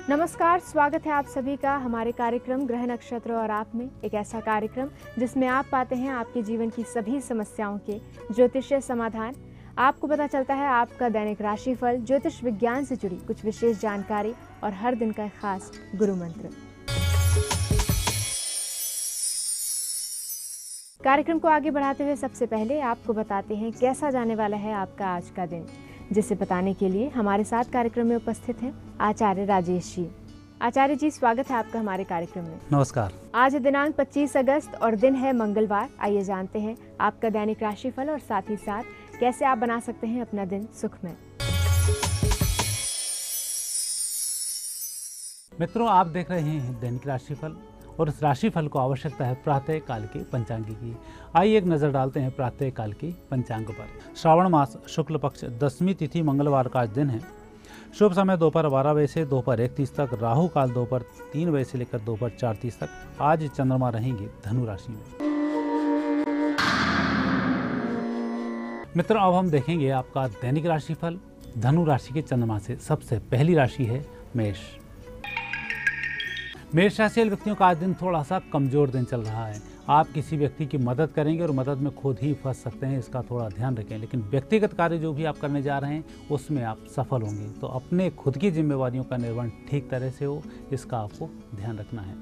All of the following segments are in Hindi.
नमस्कार, स्वागत है आप सभी का हमारे कार्यक्रम ग्रह नक्षत्र और आप में। एक ऐसा कार्यक्रम जिसमें आप पाते हैं आपके जीवन की सभी समस्याओं के ज्योतिषीय समाधान। आपको पता चलता है आपका दैनिक राशिफल, ज्योतिष विज्ञान से जुड़ी कुछ विशेष जानकारी और हर दिन का एक खास गुरु मंत्र। कार्यक्रम को आगे बढ़ाते हुए सबसे पहले आपको बताते हैं कैसा जाने वाला है आपका आज का दिन, जिसे बताने के लिए हमारे साथ कार्यक्रम में उपस्थित हैं आचार्य राजेश जी। आचार्य जी, स्वागत है आपका हमारे कार्यक्रम में। नमस्कार। आज दिनांक 25 अगस्त और दिन है मंगलवार। आइए जानते हैं आपका दैनिक राशिफल और साथ ही साथ कैसे आप बना सकते हैं अपना दिन सुखमय। मित्रों, आप देख रहे हैं दैनिक राशिफल और इस राशिफल को आवश्यकता है प्रातः काल के पंचांग की। आइए एक नजर डालते हैं प्रातः काल के पंचांग पर। श्रावण मास शुक्ल पक्ष 10वीं तिथि मंगलवार का आज दिन है। शुभ समय दोपहर 12 बजे से दोपहर 1:30 तक, राहु काल दोपहर 3 बजे से लेकर दोपहर 4:30 तक। आज चंद्रमा रहेंगे धनु राशि में। मित्रों, अब हम देखेंगे आपका दैनिक राशिफल। धनु राशि के चंद्रमा से सबसे पहली राशि है मेष। मेष राशि वाले व्यक्तियों का आज दिन थोड़ा सा कमजोर दिन चल रहा है। आप किसी व्यक्ति की मदद करेंगे और मदद में खुद ही फंस सकते हैं, इसका थोड़ा ध्यान रखें। लेकिन व्यक्तिगत कार्य जो भी आप करने जा रहे हैं उसमें आप सफल होंगे, तो अपने खुद की जिम्मेवारियों का निर्वहन ठीक तरह से हो, इसका आपको ध्यान रखना है।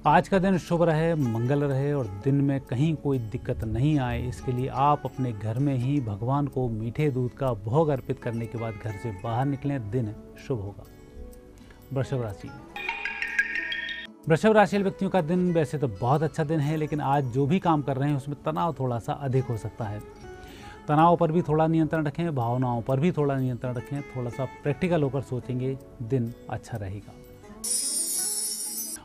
आज का दिन शुभ रहे, मंगल रहे और दिन में कहीं कोई दिक्कत नहीं आए, इसके लिए आप अपने घर में ही भगवान को मीठे दूध का भोग अर्पित करने के बाद घर से बाहर निकलें, दिन शुभ होगा। वृषभ राशि। वृषभ राशि वाले व्यक्तियों का दिन वैसे तो बहुत अच्छा दिन है, लेकिन आज जो भी काम कर रहे हैं उसमें तनाव थोड़ा सा अधिक हो सकता है। तनाव पर भी थोड़ा नियंत्रण रखें, भावनाओं पर भी थोड़ा नियंत्रण रखें, थोड़ा सा प्रैक्टिकल होकर सोचेंगे, दिन अच्छा रहेगा।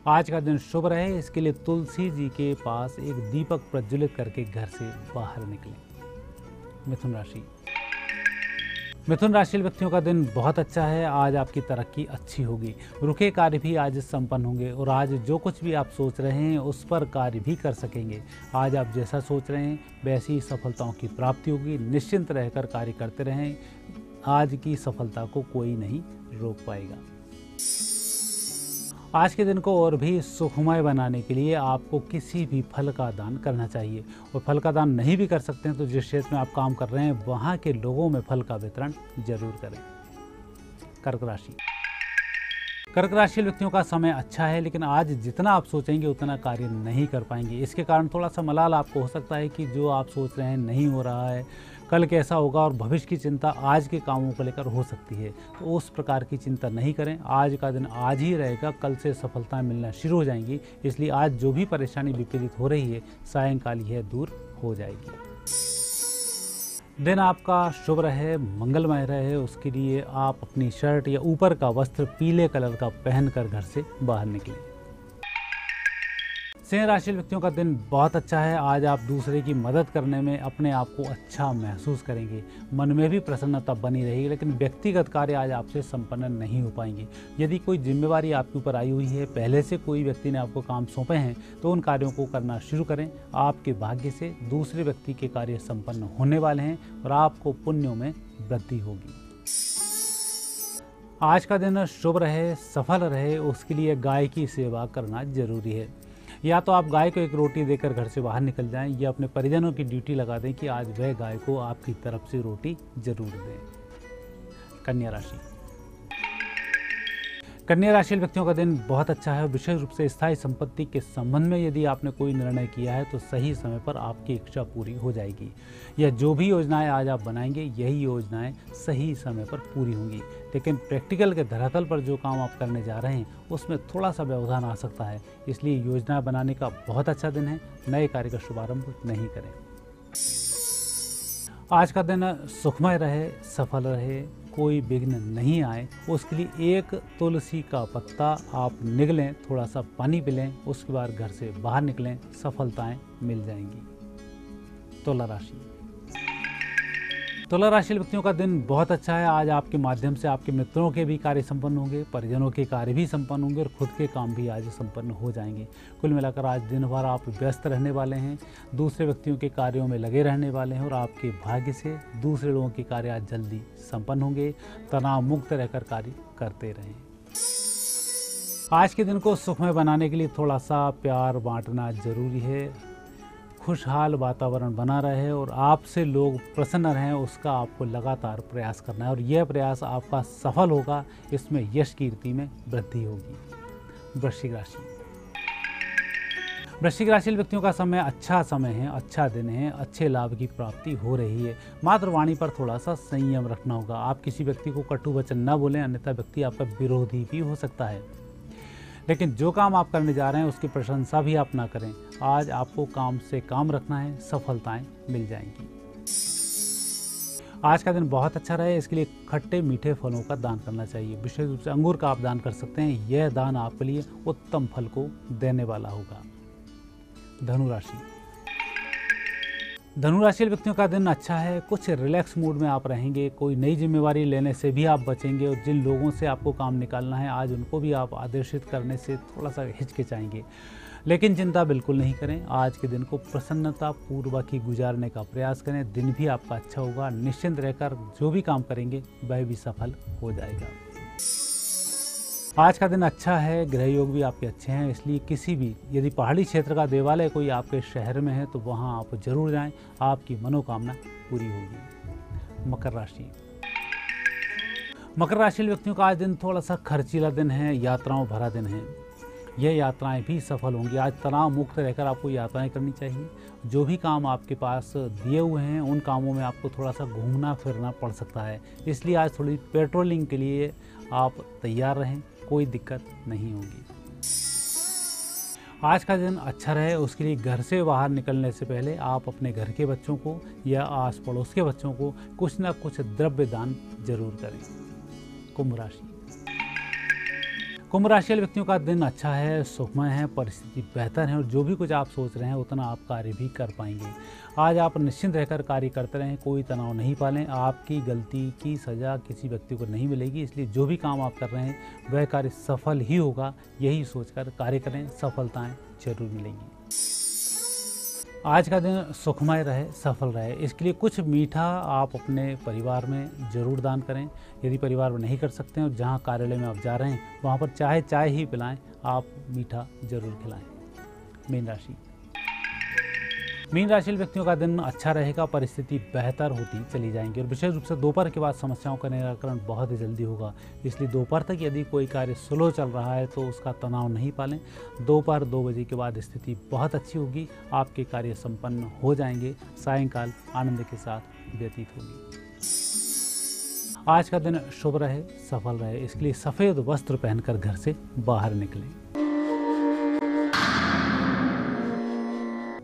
आज का दिन शुभ रहे, इसके लिए तुलसी जी के पास एक दीपक प्रज्वलित करके घर से बाहर निकलें। मिथुन राशि। मिथुन राशि व्यक्तियों का दिन बहुत अच्छा है। आज आपकी तरक्की अच्छी होगी, रुके कार्य भी आज संपन्न होंगे और आज जो कुछ भी आप सोच रहे हैं उस पर कार्य भी कर सकेंगे। आज आप जैसा सोच रहे हैं वैसी ही सफलताओं की प्राप्ति होगी। निश्चिंत रहकर कार्य करते रहें, आज की सफलता को कोई नहीं रोक पाएगा। आज के दिन को और भी सुखमय बनाने के लिए आपको किसी भी फल का दान करना चाहिए, और फल का दान नहीं भी कर सकते हैं तो जिस क्षेत्र में आप काम कर रहे हैं वहाँ के लोगों में फल का वितरण जरूर करें। कर्क राशि। कर्क राशि व्यक्तियों का समय अच्छा है, लेकिन आज जितना आप सोचेंगे उतना कार्य नहीं कर पाएंगे। इसके कारण थोड़ा सा मलाल आपको हो सकता है कि जो आप सोच रहे हैं नहीं हो रहा है, कल कैसा होगा, और भविष्य की चिंता आज के कामों को लेकर हो सकती है, तो उस प्रकार की चिंता नहीं करें। आज का दिन आज ही रहेगा, कल से सफलताएं मिलना शुरू हो जाएंगी, इसलिए आज जो भी परेशानी विपरीत हो रही है सायंकाल यह दूर हो जाएगी। दिन आपका शुभ रहे, मंगलमय रहे, उसके लिए आप अपनी शर्ट या ऊपर का वस्त्र पीले कलर का पहनकर घर से बाहर निकलें। सिंह राशि व्यक्तियों का दिन बहुत अच्छा है। आज आप दूसरे की मदद करने में अपने आप को अच्छा महसूस करेंगे, मन में भी प्रसन्नता बनी रहेगी, लेकिन व्यक्तिगत कार्य आज आपसे संपन्न नहीं हो पाएंगे। यदि कोई जिम्मेवारी आपके ऊपर आई हुई है, पहले से कोई व्यक्ति ने आपको काम सौंपे हैं, तो उन कार्यों को करना शुरू करें। आपके भाग्य से दूसरे व्यक्ति के कार्य संपन्न होने वाले हैं और आपको पुण्यों में वृद्धि होगी। आज का दिन शुभ रहे, सफल रहे, उसके लिए गाय की सेवा करना जरूरी है। या तो आप गाय को एक रोटी देकर घर से बाहर निकल जाएं, या अपने परिजनों की ड्यूटी लगा दें कि आज वह गाय को आपकी तरफ से रोटी जरूर दें। कन्या राशि। कन्या राशि व्यक्तियों का दिन बहुत अच्छा है। विशेष रूप से स्थायी संपत्ति के संबंध में यदि आपने कोई निर्णय किया है तो सही समय पर आपकी इच्छा पूरी हो जाएगी। या जो भी योजनाएं आज आप बनाएंगे यही योजनाएं सही समय पर पूरी होंगी, लेकिन प्रैक्टिकल के धरातल पर जो काम आप करने जा रहे हैं उसमें थोड़ा सा व्यवधान आ सकता है, इसलिए योजना बनाने का बहुत अच्छा दिन है। नए कार्य का शुभारंभ नहीं करें। आज का दिन सुखमय रहे, सफल रहे, कोई विघ्न नहीं आए, उसके लिए एक तुलसी का पत्ता आप निगलें, थोड़ा सा पानी पिलें, उसके बाद घर से बाहर निकलें, सफलताएं मिल जाएंगी। तुला राशि। तुला राशि व्यक्तियों का दिन बहुत अच्छा है। आज आपके माध्यम से आपके मित्रों के भी कार्य संपन्न होंगे, परिजनों के कार्य भी संपन्न होंगे और खुद के काम भी आज संपन्न हो जाएंगे। कुल मिलाकर आज दिन भर आप व्यस्त रहने वाले हैं, दूसरे व्यक्तियों के कार्यों में लगे रहने वाले हैं और आपके भाग्य से दूसरे लोगों के कार्य आज जल्दी संपन्न होंगे। तनाव मुक्त रहकर कार्य करते रहें। आज के दिन को सुखमय बनाने के लिए थोड़ा सा प्यार बांटना जरूरी है। खुशहाल वातावरण बना रहे और आपसे लोग प्रसन्न रहें, उसका आपको लगातार प्रयास करना है और यह प्रयास आपका सफल होगा। इसमें यश कीर्ति में वृद्धि होगी। वृश्चिक राशि। वृश्चिक राशि व्यक्तियों का अच्छा समय है, अच्छा दिन है, अच्छे लाभ की प्राप्ति हो रही है। मात्र वाणी पर थोड़ा सा संयम रखना होगा। आप किसी व्यक्ति को कटु वचन न बोलें, अन्यथा व्यक्ति आपका विरोधी भी हो सकता है। लेकिन जो काम आप करने जा रहे हैं उसकी प्रशंसा भी आप ना करें। आज आपको काम से काम रखना है, सफलताएं मिल जाएंगी। आज का दिन बहुत अच्छा रहे, इसके लिए खट्टे मीठे फलों का दान करना चाहिए। विशेष रूप से अंगूर का आप दान कर सकते हैं। यह दान आपके लिए उत्तम फल को देने वाला होगा। धनुराशि। धनुराशि व्यक्तियों का दिन अच्छा है। कुछ रिलैक्स मूड में आप रहेंगे। कोई नई जिम्मेवारी लेने से भी आप बचेंगे और जिन लोगों से आपको काम निकालना है आज उनको भी आप आदेशित करने से थोड़ा सा हिचकिचाएंगे। लेकिन चिंता बिल्कुल नहीं करें। आज के दिन को प्रसन्नता पूर्वक ही गुजारने का प्रयास करें। दिन भी आपका अच्छा होगा। निश्चिंत रहकर जो भी काम करेंगे वह भी सफल हो जाएगा। आज का दिन अच्छा है। ग्रह योग भी आपके अच्छे हैं, इसलिए किसी भी यदि पहाड़ी क्षेत्र का देवालय कोई आपके शहर में है तो वहां आप जरूर जाएं। आपकी मनोकामना पूरी होगी। मकर राशि। मकर राशि व्यक्तियों का आज दिन थोड़ा सा खर्चीला दिन है, यात्राओं भरा दिन है। यह यात्राएं भी सफल होंगी। आज तनाव मुक्त रहकर आपको यात्राएं करनी चाहिए। जो भी काम आपके पास दिए हुए हैं उन कामों में आपको थोड़ा सा घूमना फिरना पड़ सकता है, इसलिए आज थोड़ी पेट्रोलिंग के लिए आप तैयार रहें। कोई दिक्कत नहीं होगी। आज का दिन अच्छा रहे उसके लिए घर से बाहर निकलने से पहले आप अपने घर के बच्चों को या आस पड़ोस के बच्चों को कुछ ना कुछ द्रव्य दान जरूर करें। कुंभ राशि। कुंभ राशि व्यक्तियों का दिन अच्छा है, सुखमय है, परिस्थिति बेहतर है और जो भी कुछ आप सोच रहे हैं उतना आप कार्य भी कर पाएंगे। आज आप निश्चिंत रहकर कार्य करते रहें, कोई तनाव नहीं पालें। आपकी गलती की सज़ा किसी व्यक्ति को नहीं मिलेगी, इसलिए जो भी काम आप कर रहे हैं वह कार्य सफल ही होगा। यही सोचकर कार्य करें, सफलताएं जरूर मिलेंगी। आज का दिन सुखमय रहे, सफल रहे, इसके लिए कुछ मीठा आप अपने परिवार में जरूर दान करें। यदि परिवार में नहीं कर सकते हैं और जहां कार्यालय में आप जा रहे हैं वहां पर चाहे चाय ही पिलाएं, आप मीठा जरूर खिलाएं। मीन राशि। मीन राशि व्यक्तियों का दिन अच्छा रहेगा, परिस्थिति बेहतर होती चली जाएंगी और विशेष रूप से दोपहर के बाद समस्याओं का निराकरण बहुत ही जल्दी होगा। इसलिए दोपहर तक यदि कोई कार्य स्लो चल रहा है तो उसका तनाव नहीं पालें। दोपहर 2 बजे के बाद स्थिति बहुत अच्छी होगी, आपके कार्य संपन्न हो जाएंगे। सायंकाल आनंद के साथ व्यतीत होगी। आज का दिन शुभ रहे, सफल रहे, इसके लिए सफ़ेद वस्त्र पहनकर घर से बाहर निकलें।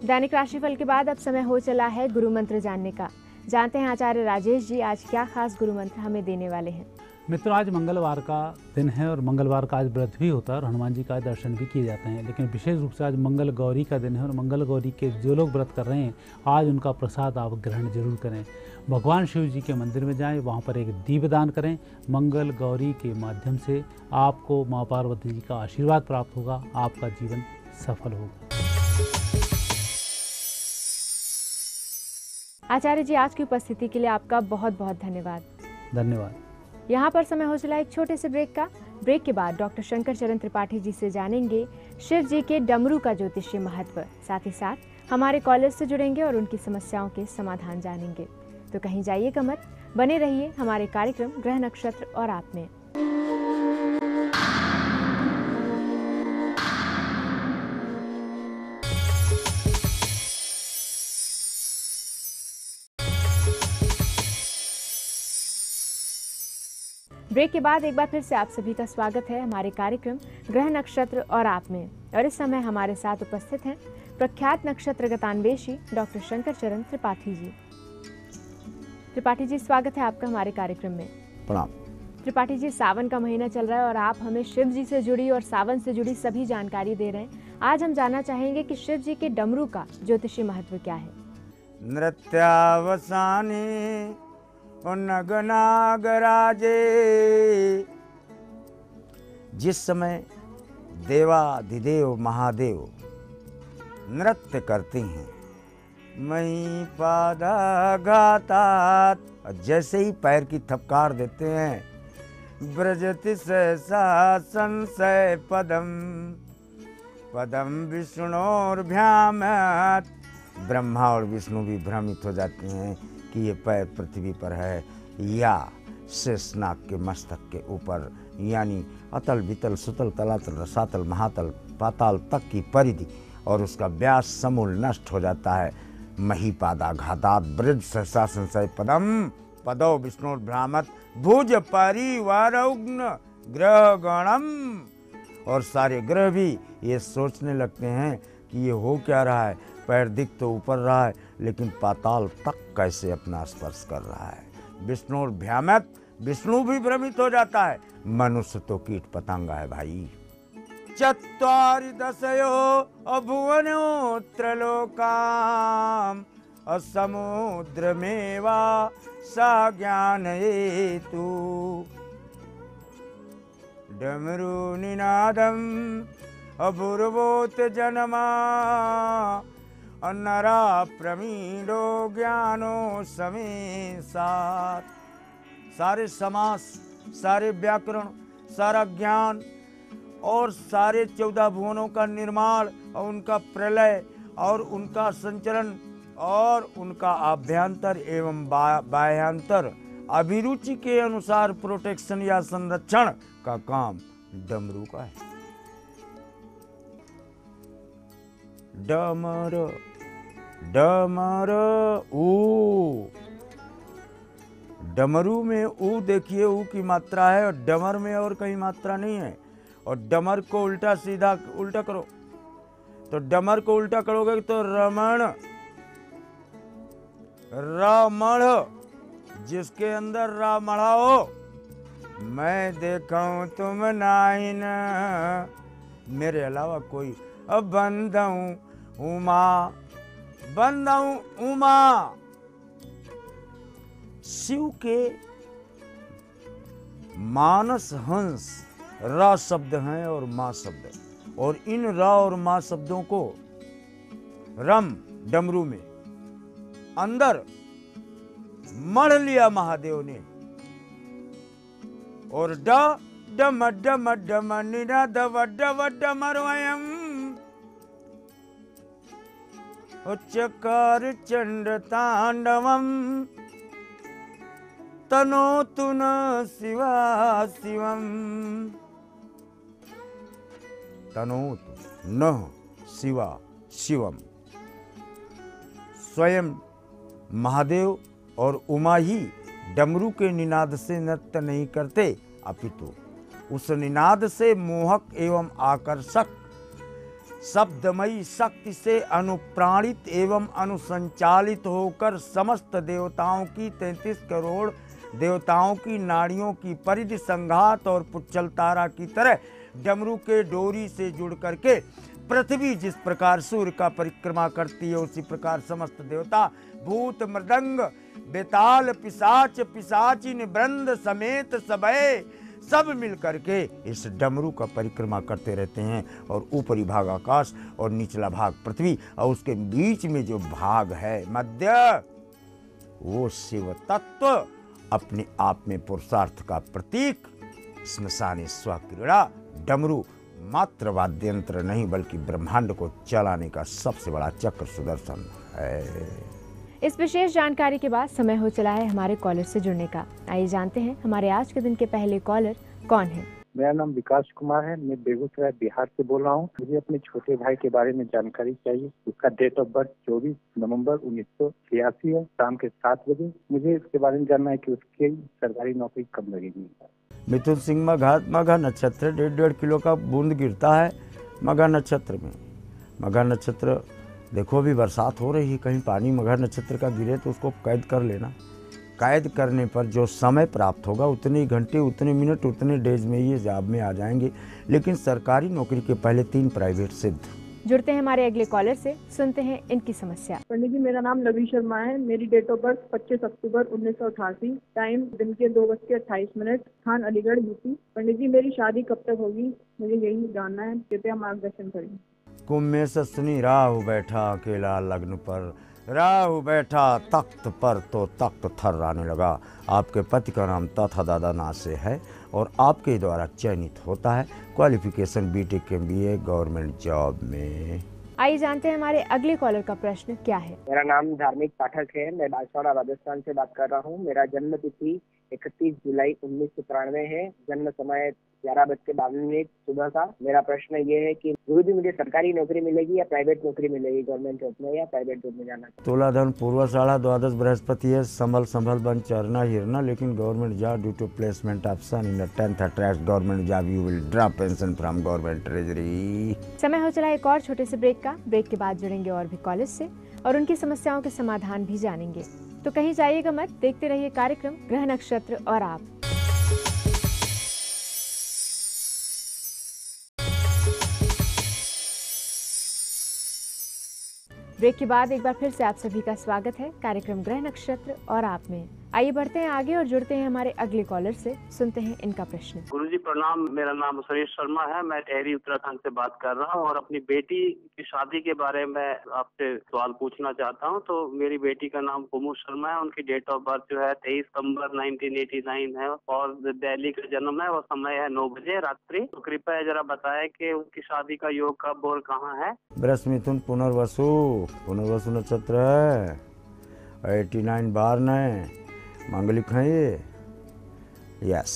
दैनिक राशिफल के बाद अब समय हो चला है गुरु मंत्र जानने का। जानते हैं आचार्य राजेश जी आज क्या खास गुरु मंत्र हमें देने वाले हैं। मित्रों, आज मंगलवार का दिन है और मंगलवार का आज व्रत भी होता है और हनुमान जी का दर्शन भी किए जाते हैं। लेकिन विशेष रूप से आज मंगल गौरी का दिन है और मंगल गौरी के जो लोग व्रत कर रहे हैं आज उनका प्रसाद आप ग्रहण जरूर करें। भगवान शिव जी के मंदिर में जाएं, वहाँ पर एक दीपदान करें। मंगल गौरी के माध्यम से आपको माँ पार्वती जी का आशीर्वाद प्राप्त होगा, आपका जीवन सफल होगा। आचार्य जी आज की उपस्थिति के लिए आपका बहुत बहुत धन्यवाद। धन्यवाद। यहाँ पर समय हो चला एक छोटे से ब्रेक का। ब्रेक के बाद डॉक्टर शंकर चरण त्रिपाठी जी से जानेंगे शिव जी के डमरू का ज्योतिषीय महत्व। साथ ही साथ हमारे कॉलेज से जुड़ेंगे और उनकी समस्याओं के समाधान जानेंगे। तो कहीं जाइएगा मत, बने रहिए हमारे कार्यक्रम ग्रह नक्षत्र और आप में। ब्रेक के बाद एक बार फिर से आप सभी का स्वागत है हमारे कार्यक्रम ग्रह नक्षत्र और आप में। और इस समय हमारे साथ उपस्थित हैं प्रख्यात नक्षत्र गतान्वेषी डॉक्टर शंकर चरण त्रिपाठी जी। त्रिपाठी जी, स्वागत है आपका हमारे कार्यक्रम में। प्रणाम। त्रिपाठी जी, सावन का महीना चल रहा है और आप हमें शिव जी से जुड़ी और सावन से जुड़ी सभी जानकारी दे रहे हैं। आज हम जानना चाहेंगे कि शिव जी के डमरू का ज्योतिषीय महत्व क्या है। नृत्यावसाने नगनागराजे, जिस समय देवाधिदेव महादेव नृत्य करते हैं, मही पादा गाता, जैसे ही पैर की थपकार देते हैं व्रजति सहसा संशय पदम पदम विष्णोर्भ्यामत्। ब्रह्मा और विष्णु भी भ्रमित हो जाते हैं कि ये पैर पृथ्वी पर है या शेषनाग के मस्तक के ऊपर, यानी अतल वितल सुतल तलातल रसातल महातल पाताल तक की परिधि और उसका व्यास समूल नष्ट हो जाता है। महीपादाघातात् ब्रज सहसा संशय पदम पदो विष्णुर्भ्रामत् भुज परिवारौग्न ग्रह गणम। और सारे ग्रह भी ये सोचने लगते हैं कि ये हो क्या रहा है, पैर दिख तो ऊपर रहा है लेकिन पाताल तक कैसे अपना स्पर्श कर रहा है। विष्णुर्भ्रामत्, विष्णु भी भ्रमित हो जाता है। मनुष्य तो कीट पतंगा है भाई। चत्वारि दशयो अभुवनो त्रलोकाम असमुद्रमेवा सा ज्ञानयेतु। डमरू निनादम अभुर्वोत जनमा अन्नरा प्रमीडो ज्ञानो समेसात्। सारे समास, सारे व्याकरण, सारा ज्ञान और सारे 14 भुवनों का निर्माण और उनका प्रलय और उनका संचरण और उनका आभ्यंतर एवं बाह्यांतर अभिरुचि के अनुसार प्रोटेक्शन या संरक्षण का काम डमरू का है। डमर डमर ऊ, डमरू में ऊ देखिए, ऊ की मात्रा है और डमर में और कहीं मात्रा नहीं है। और डमर को उल्टा सीधा उल्टा करो तो डमर को उल्टा करोगे तो रमण, रामण, जिसके अंदर रामणा हो। मैं देखूं तुम नाइन, मेरे अलावा कोई अब बंदऊं उमा, बंदऊं उमा। शिव के मानस हंस रा शब्द हैं और माँ शब्द, और इन रा और माँ शब्दों को रम डमरू में अंदर मढ़ लिया महादेव ने। और ड डम डम डम निनाद वड वड मरवयम चकार चंड तांडवम तनोतु न शिवा शिवम। तनोतु न शिवा शिवम। स्वयं महादेव और उमा ही डमरू के निनाद से नृत्य नहीं करते, अपितु उस निनाद से मोहक एवं आकर्षक शब्दमयी शक्ति से अनुप्राणित एवं अनुसंचालित होकर समस्त देवताओं की 33 करोड़ देवताओं की नाड़ियों की परिधि संघात और पुच्छल तारा की तरह डमरू के डोरी से जुड़ करके पृथ्वी जिस प्रकार सूर्य का परिक्रमा करती है, उसी प्रकार समस्त देवता भूत मृदंग बेताल पिशाच पिशाचिन वृंद समेत सबे सब मिल करके इस डमरू का परिक्रमा करते रहते हैं। और ऊपरी भाग आकाश और निचला भाग पृथ्वी और उसके बीच में जो भाग है मध्य, वो शिव तत्व अपने आप में पुरुषार्थ का प्रतीक स्मशानी स्वक्रीड़ा डमरू मात्र वाद्य यंत्र नहीं बल्कि ब्रह्मांड को चलाने का सबसे बड़ा चक्र सुदर्शन है। इस विशेष जानकारी के बाद समय हो चला है हमारे कॉलर से जुड़ने का। आइए जानते हैं हमारे आज के दिन के पहले कॉलर कौन है। मेरा नाम विकास कुमार है, मैं बेगूसराय बिहार से बोल रहा हूँ। मुझे अपने छोटे भाई के बारे में जानकारी चाहिए। उसका डेट ऑफ बर्थ 24 नवंबर 1986 है, शाम के 7 बजे। मुझे इसके बारे में जानना है कि उसकी सरकारी नौकरी कब लगेगी। मिथुन सिंह मघा नक्षत्र 1.5 किलो का बूंद गिरता है मघा नक्षत्र में। मघा नक्षत्र देखो अभी बरसात हो रही है, कहीं पानी मघा नक्षत्र का गिरे तो उसको कैद कर लेना। कैद करने पर जो समय प्राप्त होगा उतने ही घंटे उतने मिनट उतने डेज में ये जॉब में आ जाएंगे। लेकिन सरकारी नौकरी के पहले 3 प्राइवेट सिद्ध। जुड़ते हैं हमारे अगले कॉलर से, सुनते हैं इनकी समस्या। पंडित जी, मेरा नाम लवी शर्मा है। मेरी डेट ऑफ बर्थ 25 अक्टूबर 1988, टाइम दिन के 2:28, स्थान अलीगढ़ यूपी। पंडित जी, मेरी शादी कब तक होगी, मुझे यही जानना है, कृपया मार्गदर्शन करें। कुंभ में शनि राहु बैठा अकेला लग्न पर, राहु बैठा तख्त पर तो तख्त थर्राने लगा। आपके पति का नाम तथा दादा नाथ से है और आपके द्वारा चयनित होता है। Qualification BTech MBA government job में। आइए जानते हैं हमारे अगले कॉलर का प्रश्न क्या है। मेरा नाम धार्मिक पाठक है। मैं बांसवाड़ा राजस्थान से बात कर रहा हूँ। मेरा जन्म तिथि 31 जुलाई 1993 है। जन्म समय 11:52 सुबह का। मेरा प्रश्न ये है कि गुरुजी मुझे सरकारी नौकरी मिलेगी या प्राइवेट नौकरी मिलेगी, गवर्नमेंट जॉब में या प्राइवेट जॉब में जाना? तुलाधन पूर्वाषाढ़ा द्वादश बृहस्पति है। संभल संभल बन चरना हिरना, लेकिन government job due to placement option in the 10th attract government job you will draw pension from government treasury. समय हो चला एक और छोटे से ब्रेक का। ब्रेक के बाद जुड़ेंगे और भी कॉलेज से और उनकी समस्याओं के समाधान भी जानेंगे। तो कहीं जाइएगा मत, देखते रहिए कार्यक्रम ग्रह नक्षत्र और आप। ब्रेक के बाद एक बार फिर से आप सभी का स्वागत है कार्यक्रम ग्रह नक्षत्र और आप में। आइए बढ़ते हैं आगे और जुड़ते हैं हमारे अगले कॉलर से। सुनते हैं इनका प्रश्न। गुरुजी प्रणाम, मेरा नाम सुरेश शर्मा है। मैं टेहरी उत्तराखंड से बात कर रहा हूँ और अपनी बेटी की शादी के बारे में आपसे सवाल पूछना चाहता हूँ। तो मेरी बेटी का नाम कुमू शर्मा है। उनकी डेट ऑफ बर्थ जो है 23 सितंबर 1989 है और दिल्ली का जन्म है और समय है 9 बजे रात्रि। तो कृपया जरा बताएं कि उनकी शादी का योग कब और कहाँ है। बृहस्पति मिथुन पुनर्वसु नक्षत्र है। 89 बार न मांगलिक है ये। यस।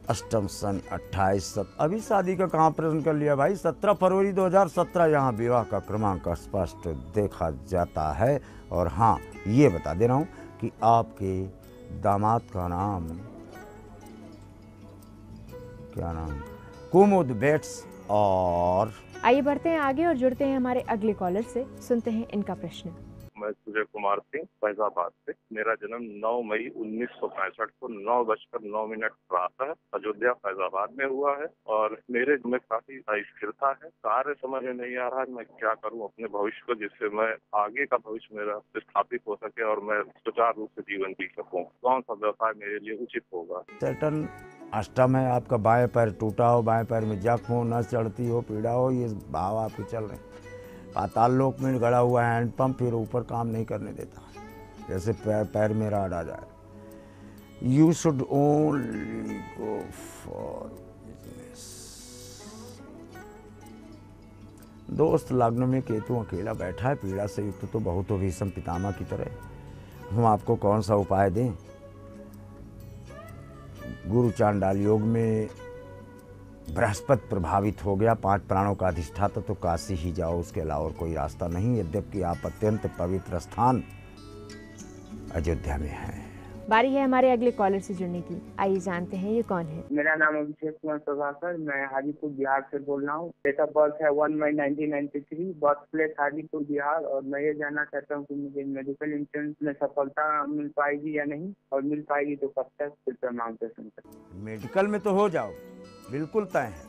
अष्टम सन 28। अभी शादी का कहाँ प्रश्न कर लिया भाई। 17 फरवरी 2017 यहाँ विवाह का क्रमांक स्पष्ट देखा जाता है। और हाँ, ये बता दे रहा हूँ कि आपके दामाद का नाम क्या नाम, कुमुद बेट्स। और आइए बढ़ते हैं आगे और जुड़ते हैं हमारे अगले कॉलर से। सुनते हैं इनका प्रश्न। मैं सूर्य कुमार सिंह फैजाबाद से। मेरा जन्म 9 मई 1965 को 9:09 प्रातः अयोध्या फैजाबाद में हुआ है और मेरे में काफी अस्थिरता है। कार्य समझ में नहीं आ रहा है मैं क्या करूं अपने भविष्य को, जिससे मैं आगे का भविष्य मेरा स्थापित हो सके और मैं सुचारू रूप से जीवन जी सकूं। कौन सा व्यवसाय मेरे लिए उचित होगा? सैटर्न अष्टम है। आपका बाएं पैर टूटा हो, बाएं पैर में जख्म हो, नस चढ़ती हो, पीड़ा हो, ये भाव आपके चल रहे हैं। पाताल लोक में गड़ा हुआ है हैंड पंप, फिर ऊपर काम नहीं करने देता, जैसे पैर में राड आ जाए। You should only go for business. दोस्त लग्न में केतु अकेला बैठा है, पीड़ा से युक्त तो बहुत हो भीषम पितामह की तरह। हम आपको कौन सा उपाय दें? गुरु चांडाल योग में बृहस्पति प्रभावित हो गया, 5 प्राणों का अधिष्ठाता, तो काशी ही जाओ, उसके अलावा और कोई रास्ता नहीं। यद्यपि आप अत्यंत पवित्र स्थान अयोध्या में हैं। बारी है हमारे अगले कॉलर से जुड़ने की। आइए जानते हैं ये कौन है। मेरा नाम अभिषेक कुमार प्रभाकर, मैं हाजीपुर बिहार से बोल रहा हूँ। डेट ऑफ बर्थ है 1 मई 1993, बर्थ प्लेस हाजीपुर बिहार। और मैं ये जानना चाहता हूँ कि मुझे मेडिकल इंश्योरेंस में सफलता मिल पाएगी या नहीं, और मिल पाएगी तो कब तक? कृपया मार्गदर्शन करें। मेडिकल में तो हो जाओ, बिल्कुल तय है,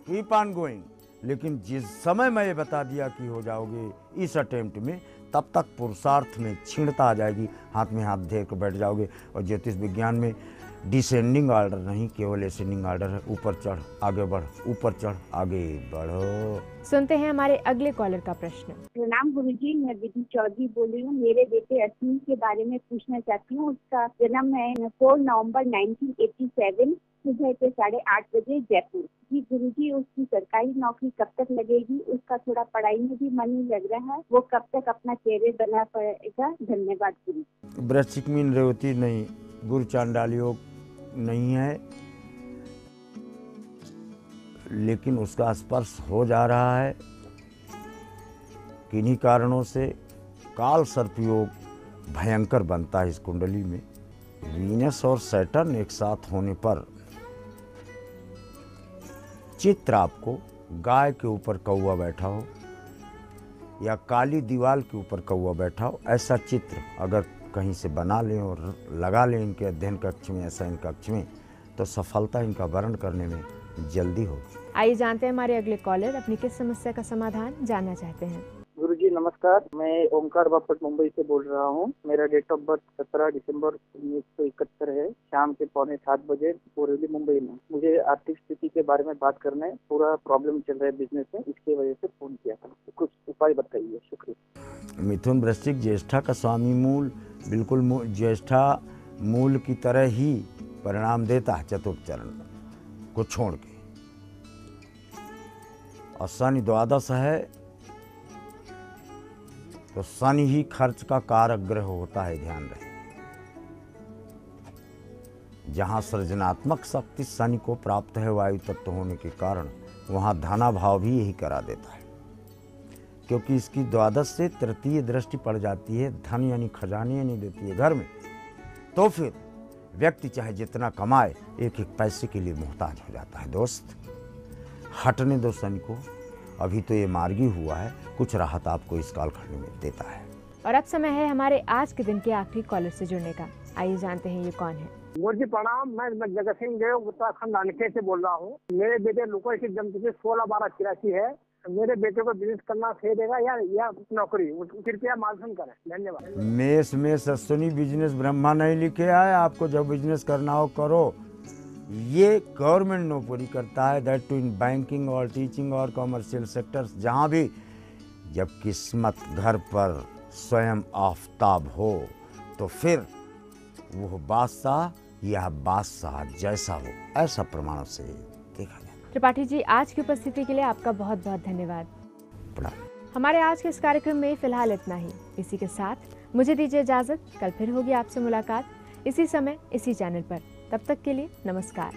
कीप ऑन गोइंग। लेकिन जिस समय मैं ये बता दिया कि हो जाओगे इस अटेम्प्ट में, तब तक पुरुषार्थ में क्षीणता आ जाएगी, हाथ में हाथ धर कर बैठ जाओगे। और ज्योतिष विज्ञान में डिसेंडिंग ऑर्डर नहीं, केवल एसेंडिंग ऑर्डर है। ऊपर चढ़ आगे बढ़, ऊपर चढ़ आगे बढ़ो। सुनते हैं हमारे अगले कॉलर का प्रश्न। प्रणाम गुरुजी, मैं विधि चौधरी बोल रही हूँ। मेरे बेटे असीम के बारे में पूछना चाहती हूँ। उसका जन्म है 4 नवंबर 1987, सुबह के 8:30 बजे, जयपुर। जी गुरुजी, उसकी सरकारी नौकरी कब तक लगेगी? उसका थोड़ा पढ़ाई में भी मन नहीं लग रहा है, वो कब तक अपना कैरियर बना पाएगा? धन्यवाद गुरुजी। वृश्चिक मीन रेवती नहीं, गुरु चांडाल योग नहीं है, लेकिन उसका स्पर्श हो जा रहा है। किन्हीं कारणों से काल सर्प योग भयंकर बनता है इस कुंडली में। वीनस और सैटर्न एक साथ होने पर चित्र आपको गाय के ऊपर कौवा बैठा हो या काली दीवार के ऊपर कौवा बैठा हो, ऐसा चित्र अगर कहीं से बना लें और लगा लें इनके अध्ययन कक्ष में, ऐसा इन कक्ष में, तो सफलता इनका वर्ण करने में जल्दी होगी। आइए जानते हैं हमारे अगले कॉलर अपनी किस समस्या का समाधान जानना चाहते हैं। गुरुजी जी नमस्कार, मैं ओंकार बापट मुंबई से बोल रहा हूँ। मेरा डेट ऑफ बर्थ 17 दिसंबर 1971 है। शाम के 6:45 बजे बोरेवली मुंबई में। मुझे आर्थिक स्थिति के बारे में बात करना है। पूरा प्रॉब्लम चल रहा है बिजनेस में, इसके वजह से फोन किया था। कुछ उपाय बताइए, शुक्रिया। मिथुन वृश्चिक ज्येष्ठा का स्वामी मूल बिल्कुल ज्येष्ठा मूल की तरह ही परिणाम देता है चतुर्थ चरण को छोड़ के। और शनि द्वादश है तो शनि ही खर्च का कारक ग्रह होता है, ध्यान रहे। जहाँ सृजनात्मक शक्ति शनि को प्राप्त है वायु तत्व होने के कारण, वहाँ धनाभाव भी यही करा देता है, क्योंकि इसकी द्वादश से तृतीय दृष्टि पड़ जाती है। धन यानी खजाने नहीं देती है घर में, तो फिर व्यक्ति चाहे जितना कमाए एक एक पैसे के लिए मोहताज हो जाता है। दोस्त हटने दो शनि को, अभी तो ये मार्गी हुआ है, कुछ राहत आपको इस कालखंड में देता है। और अब समय है हमारे आज के दिन के आखिरी कॉलर से जुड़ने का। आइए जानते हैं ये कौन है। मोदी जी प्रणाम, मैं जगत सिंह देव उत्तराखंड नानके से बोल रहा हूँ। मेरे बेटे लोको की जन्मतिथि 16/12/83 है। मेरे बेटे को बिजनेस करना सही रहेगा या नौकरी? कृपया मार्गदर्शन करें, धन्यवाद। मेष में अश्विनी बिजनेस ब्रह्मा नहीं लिखे आए, आपको जब बिजनेस करना हो करो। ये गवर्नमेंट नौकरी करता है, दैट टू इन बैंकिंग और टीचिंग और कॉमर्शियल सेक्टर्स, जहाँ भी जब किस्मत घर पर स्वयं आफताब हो तो फिर वो बादशाह या बादशाह जैसा हो, ऐसा प्रमाण से देखा जाता है। त्रिपाठी जी, आज की उपस्थिति के लिए आपका बहुत बहुत धन्यवाद। हमारे आज के इस कार्यक्रम में फिलहाल इतना ही। इसी के साथ मुझे दीजिए इजाजत। कल फिर होगी आपसे मुलाकात इसी समय इसी चैनल पर। तब तक के लिए नमस्कार।